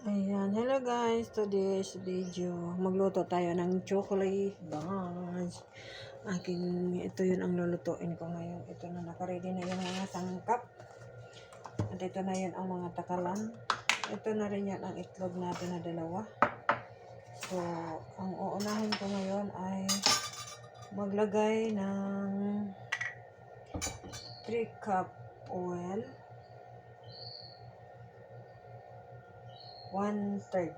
Ayan, hello guys, today's video, magluto tayo ng chocolate buns. Ito yun ang lulutuin ko ngayon. Ito na, nakaready na yung mga sangkap. At ito na yun ang mga takalan. Ito na rin yan ang itlog natin na dalawa. So, ang uunahin ko ngayon ay maglagay ng 3 cup oil. 1/3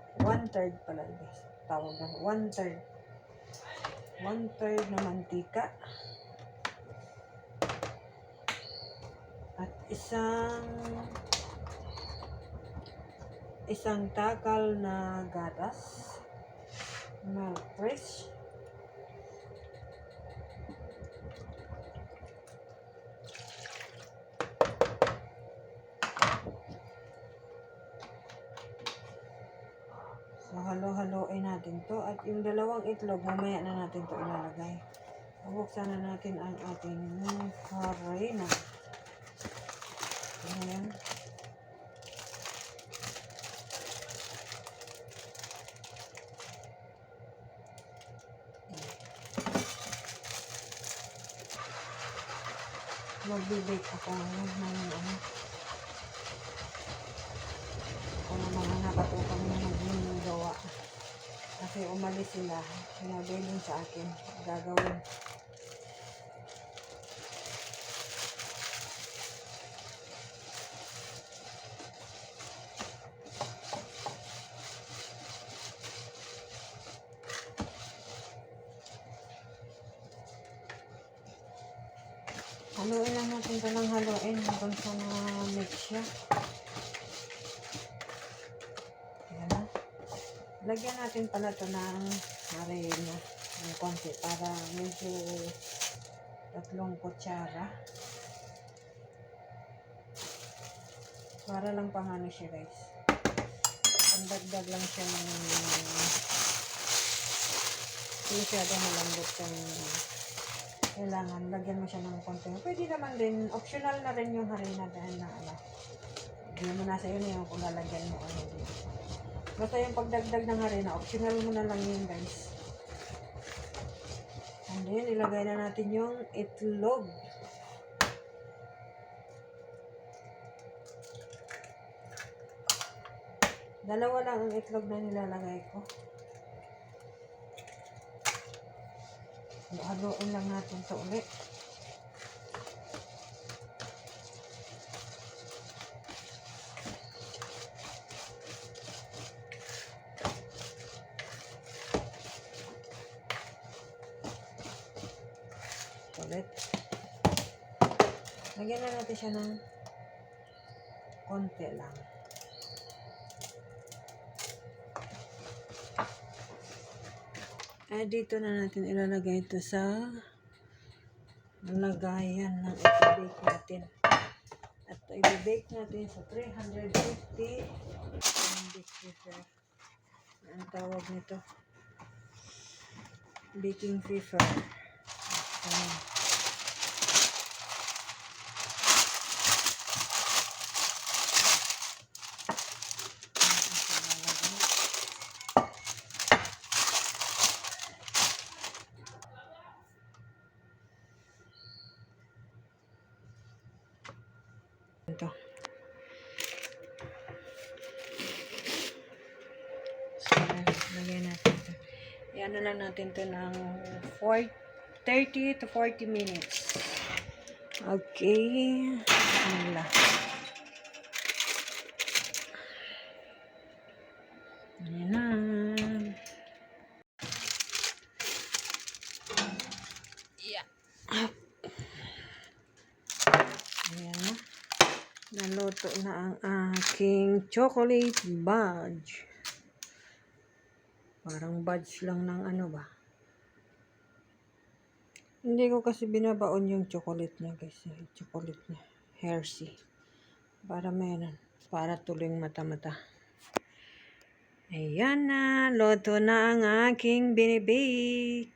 pala guys, tawag ng 1/3 na mantika at isang takal na gatas, milk fresh, so halo-haloin natin to at yung dalawang itlog mamaya na natin to ilalagay. Bubuksan na natin ang ating harina. Ayan. Magbibake ako ngayon ng ako na mga nakatupang gawa kasi umalis sila, sinabi din sa akin gagawin. Haluin lang natin ito ng haluin hanggang sa na-mix siya. Ayan na. Lagyan natin pala ito ng harina ng konti para medyo 3 kutsara. Para lang pangano siya guys. Pandagdag lang siya ng masyadong malambot yung kailangan. Lagyan mo siya ng konti. Pwede naman din, optional na rin yung harina dahil na hindi mo nasa yun yung kung lalagyan mo o hindi. Basta yung pagdagdag ng harina, optional mo na lang yun guys. And then, ilagay na natin yung itlog. Dalawa lang ang itlog na nilalagay ko. Haluin lang natin ito ulit. Lagyan na natin siya ng konti lang. Dito na natin ilalagay ito sa lagayan ng i-bake natin. At i-bake natin sa 350 ang tawag nito, baking paper. Ito. So, lagyan natin ito. Iyan na lang natin ito ng 30 to 40 minutes. Okay. Wala. Ayan na. Yeah. Ayan na. Naluto na ang aking chocolate budge. Parang budge lang ng ano ba. Hindi ko kasi binabaon yung chocolate niya guys. Chocolate niya. Hershey. Para meron. Para tuloy mata-mata. Ayan na. Luto na ang aking binibake.